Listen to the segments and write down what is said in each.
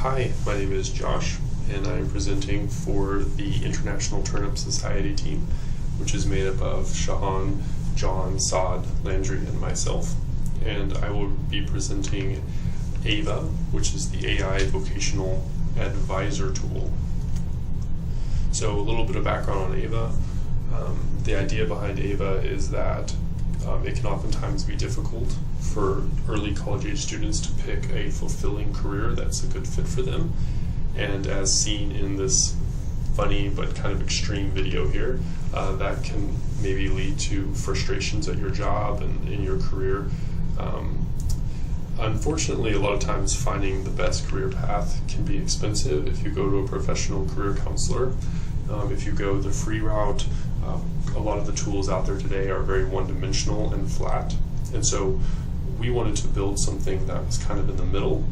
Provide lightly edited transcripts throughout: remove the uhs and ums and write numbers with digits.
Hi, my name is Josh, and I'm presenting for the International Turnip Society team, which is made up of Shahan, John, Saad, Landry, and myself. And I will be presenting Ava, which is the AI Vocational Advisor tool. So a little bit of background on Ava. The idea behind Ava is that it can oftentimes be difficult for early college age students to pick a fulfilling career that's a good fit for them. And as seen in this funny but kind of extreme video here, that can maybe lead to frustrations at your job and in your career. Unfortunately, a lot of times finding the best career path can be expensive if you go to a professional career counselor. If you go the free route, a lot of the tools out there today are very one-dimensional and flat. And so we wanted to build something that was kind of in the middle,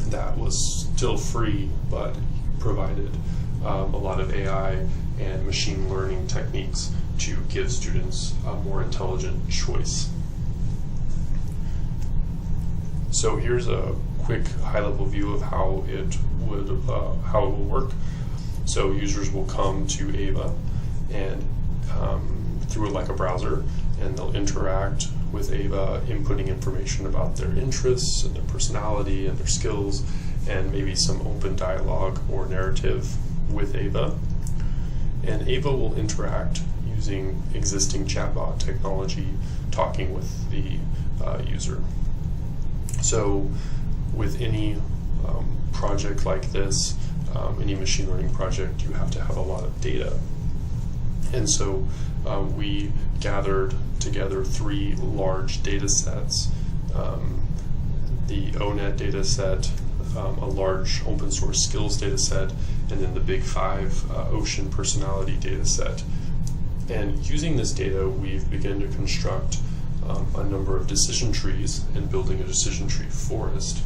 that was still free, but provided a lot of AI and machine learning techniques to give students a more intelligent choice. So here's a quick high-level view of how it will work. So users will come to Ava and through like a browser, and they'll interact with Ava, inputting information about their interests and their personality and their skills, and maybe some open dialogue or narrative with Ava. And Ava will interact using existing chatbot technology, talking with the user. So with any project like this, any machine learning project, you have to have a lot of data. And so we gathered together 3 large data sets, the ONET data set, a large open source skills data set, and then the Big 5 ocean personality data set. And using this data, we've begun to construct a number of decision trees and building a decision tree forest,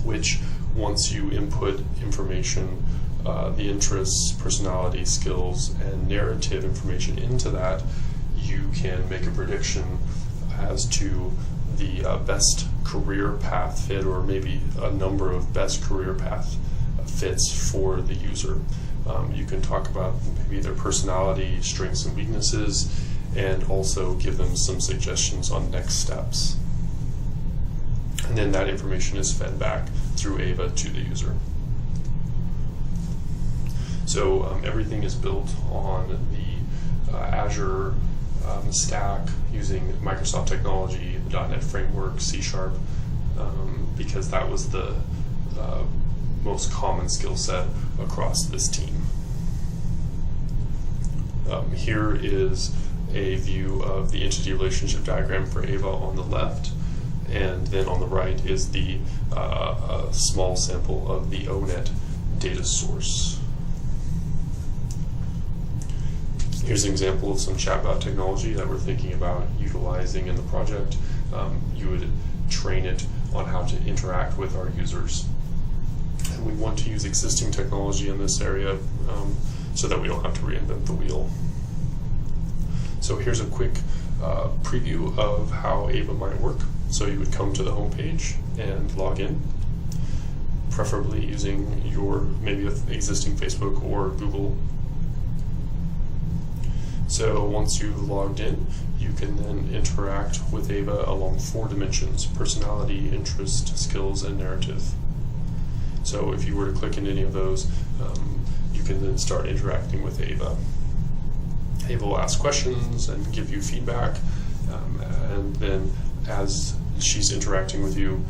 which once you input information, the interests, personality, skills, and narrative information into that, you can make a prediction as to the best career path fit, or maybe a number of best career path fits for the user. You can talk about maybe their personality, strengths and weaknesses, and also give them some suggestions on next steps. And then that information is fed back through Ava to the user. So everything is built on the Azure stack using Microsoft technology, the .NET framework, C#, because that was the most common skill set across this team. Here is a view of the entity relationship diagram for Ava on the left, and then on the right is the small sample of the ONET data source. Here's an example of some chatbot technology that we're thinking about utilizing in the project. You would train it on how to interact with our users. And we want to use existing technology in this area so that we don't have to reinvent the wheel. So here's a quick preview of how Ava might work. So you would come to the home page and log in, preferably using your maybe existing Facebook or Google. So once you've logged in, you can then interact with Ava along 4 dimensions: personality, interest, skills, and narrative. So if you were to click into any of those, you can then start interacting with Ava. Ava will ask questions and give you feedback, and then as she's interacting with you,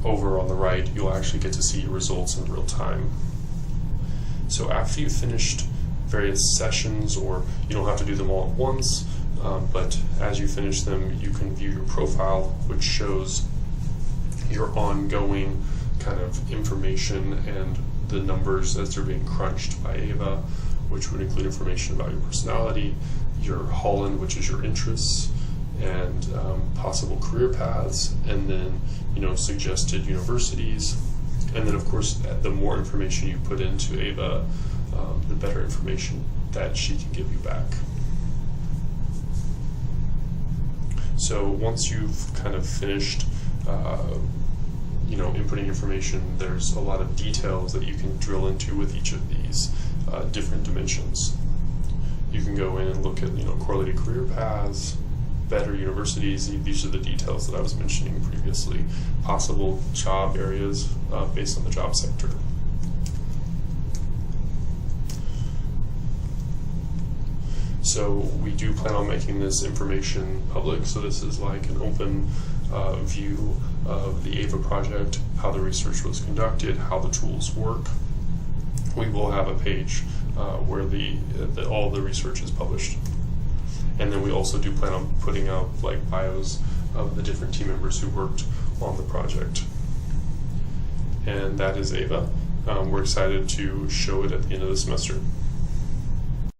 over on the right, you'll actually get to see your results in real time. So after you've finished various sessions, or you don't have to do them all at once, but as you finish them, you can view your profile, which shows your ongoing kind of information and the numbers as they're being crunched by Ava, which would include information about your personality, your Holland, which is your interests, and possible career paths, and then suggested universities. And then of course, the more information you put into Ava, the better information that she can give you back. So once you've kind of finished inputting information, there's a lot of details that you can drill into with each of these different dimensions. You can go in and look at correlated career paths, better universities. These are the details that I was mentioning previously. Possible job areas based on the job sector. So we do plan on making this information public. So this is like an open view of the Ava project, how the research was conducted, how the tools work. We will have a page where all the research is published. And then we also do plan on putting out like bios of the different team members who worked on the project. And that is Ava. We're excited to show it at the end of the semester.